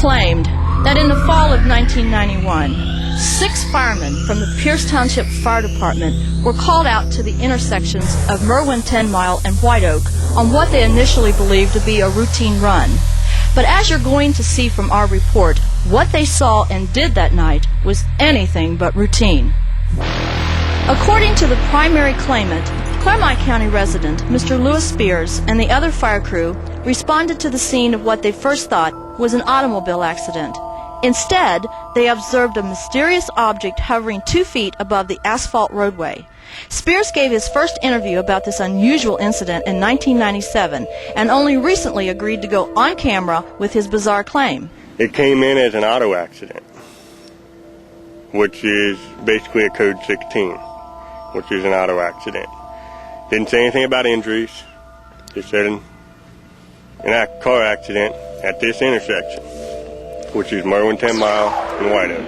claimed that in the fall of 1991, 6 firemen from the Pierce Township Fire Department were called out to the intersections of Merwin 10 Mile and White Oak on what they initially believed to be a routine run. But as you're going to see from our report, what they saw and did that night was anything but routine. According to the primary claimant, Clermont County resident Mr. Lewis Spears and the other fire crew responded to the scene of what they first thought was an automobile accident. Instead, they observed a mysterious object hovering 2 feet above the asphalt roadway. Spears gave his first interview about this unusual incident in 1997 and only recently agreed to go on camera with his bizarre claim. It came in as an auto accident, which is basically a code 16, which is an auto accident. Didn't say anything about injuries. Just said an car accident at this intersection, which is Merwin 10 Mile and White Oak.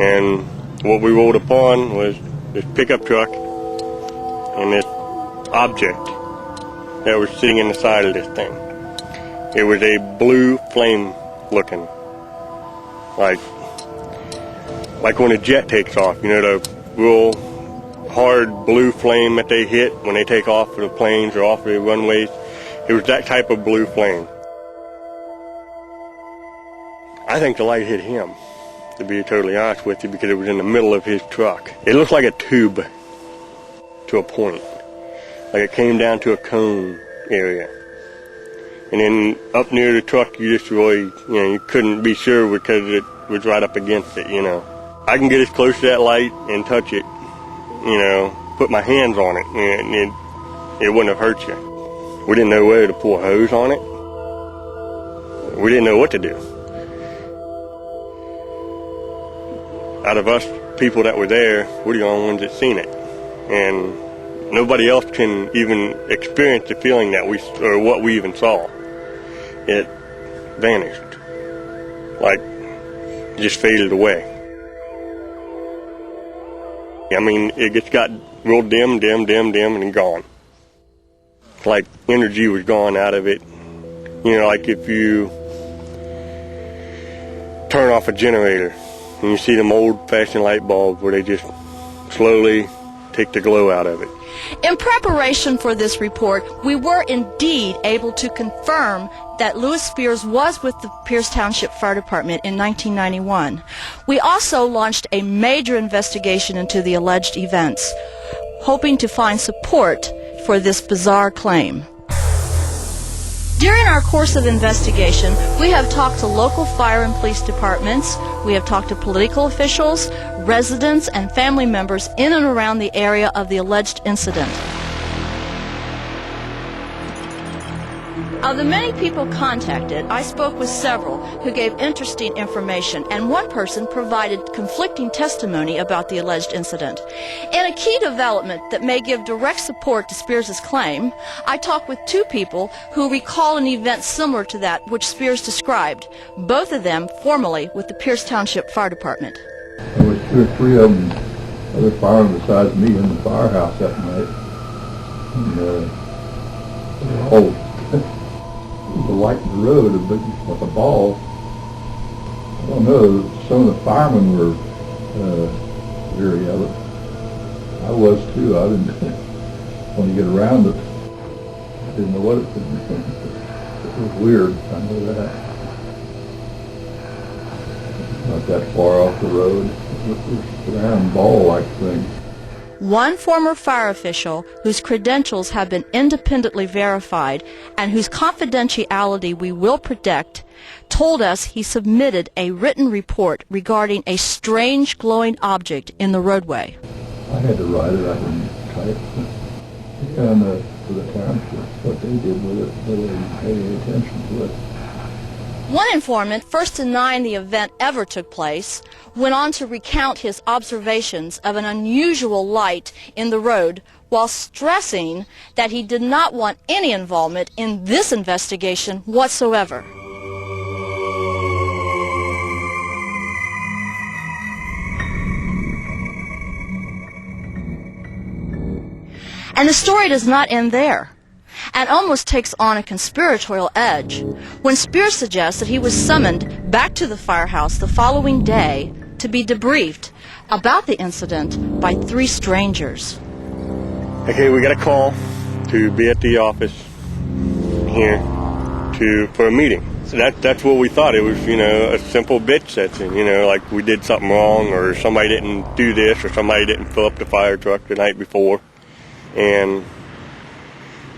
And what we rolled upon was this pickup truck and this object that was sitting in the side of this thing. It was a blue flame looking, like when a jet takes off, you know, the real hard blue flame that they hit when they take off of the planes or off of the runways. It was that type of blue flame. I think the light hit him, to be totally honest with you, because it was in the middle of his truck. It looked like a tube to a point, like it came down to a cone area. And then up near the truck, you just really, you couldn't be sure because it was right up against it, I can get as close to that light and touch it, put my hands on it, and it wouldn't have hurt you. We didn't know whether to pull a hose on it. We didn't know what to do. Out of us people that were there, we're the only ones that seen it. And nobody else can even experience the feeling that or what we even saw. It vanished. Like, just faded away. I mean, it just got real dim, and then gone. It's like energy was gone out of it. Like if you turn off a generator and you see them old-fashioned light bulbs where they just slowly take the glow out of it. In preparation for this report, we were indeed able to confirm that Lewis Spears was with the Pierce Township Fire Department in 1991. We also launched a major investigation into the alleged events, hoping to find support for this bizarre claim. During our course of investigation, we have talked to local fire and police departments, we have talked to political officials, residents, and family members in and around the area of the alleged incident. Of the many people contacted, I spoke with several who gave interesting information, and one person provided conflicting testimony about the alleged incident. In a key development that may give direct support to Spears' claim, I talked with 2 people who recall an event similar to that which Spears described, both of them formerly with the Pierce Township Fire Department. There was 2 or 3 of them, other firemen besides me, in the firehouse that night. And, the light in the road with a ball. I don't know, some of the firemen were leery of it. I was too. I didn't want to get around it. I didn't know what it could be. It was weird, I know that. Not that far off the road. It was a round ball-like thing. One former fire official whose credentials have been independently verified and whose confidentiality we will protect told us he submitted a written report regarding a strange glowing object in the roadway. I had to write it. I didn't type it. And for the township, what they did with it, they didn't pay any attention to it. One informant, first denying the event ever took place, went on to recount his observations of an unusual light in the road while stressing that he did not want any involvement in this investigation whatsoever. And the story does not end there. and almost takes on a conspiratorial edge when Spears suggests that he was summoned back to the firehouse the following day to be debriefed about the incident by 3 strangers. Okay, we got a call to be at the office here for a meeting. So that's what we thought. It was, a simple bitch session, like we did something wrong, or somebody didn't do this, or somebody didn't fill up the fire truck the night before. And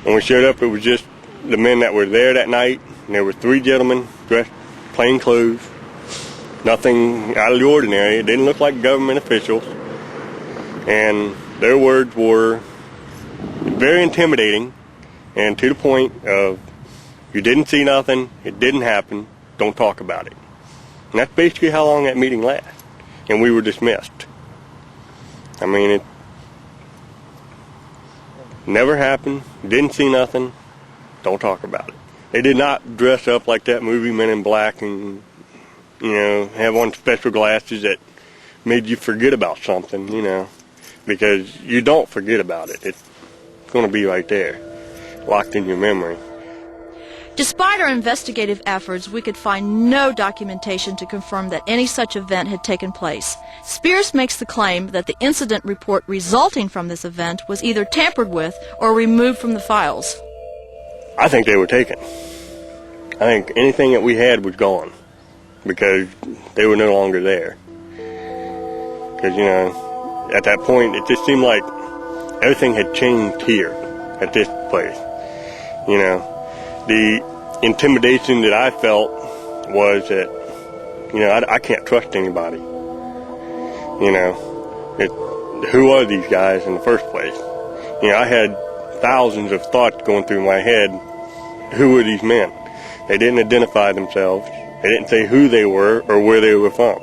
when we showed up, it was just the men that were there that night, and there were 3 gentlemen dressed plain clothes, nothing out of the ordinary. It didn't look like government officials, and their words were very intimidating and to the point of, you didn't see nothing, it didn't happen, don't talk about it. And that's basically how long that meeting lasted. And we were dismissed. I mean, it never happened, didn't see nothing, don't talk about it. They did not dress up like that movie Men in Black and, have on special glasses that made you forget about something, because you don't forget about it. It's going to be right there, locked in your memory. Despite our investigative efforts, we could find no documentation to confirm that any such event had taken place. Spears makes the claim that the incident report resulting from this event was either tampered with or removed from the files. I think they were taken. I think anything that we had was gone because they were no longer there. Because, at that point, it just seemed like everything had changed here at this place. The intimidation that I felt was that, I can't trust anybody. Who are these guys in the first place? I had thousands of thoughts going through my head. Who were these men? They didn't identify themselves. They didn't say who they were or where they were from.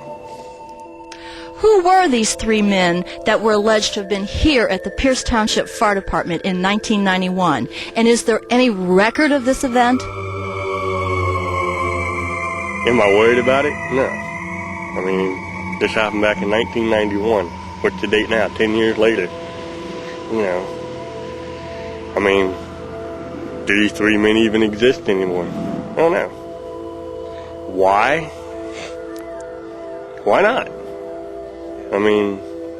Who were these 3 men that were alleged to have been here at the Pierce Township Fire Department in 1991? And is there any record of this event? Am I worried about it? No. I mean, this happened back in 1991. What's the date now? 10 years later. I mean, do these 3 men even exist anymore? I don't know. Why? Why not? I mean,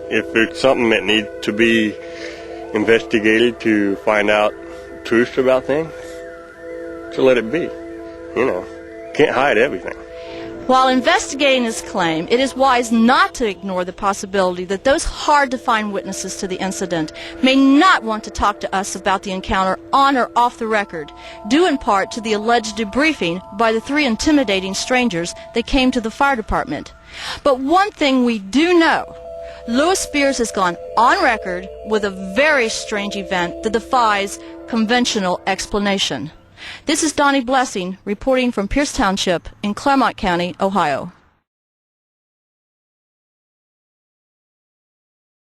if it's something that needs to be investigated to find out truth about things, so let it be. Can't hide everything. While investigating this claim, it is wise not to ignore the possibility that those hard-to-find witnesses to the incident may not want to talk to us about the encounter on or off the record, due in part to the alleged debriefing by the 3 intimidating strangers that came to the fire department. But one thing we do know, Louis Spears has gone on record with a very strange event that defies conventional explanation. This is Donnie Blessing reporting from Pierce Township in Claremont County, Ohio.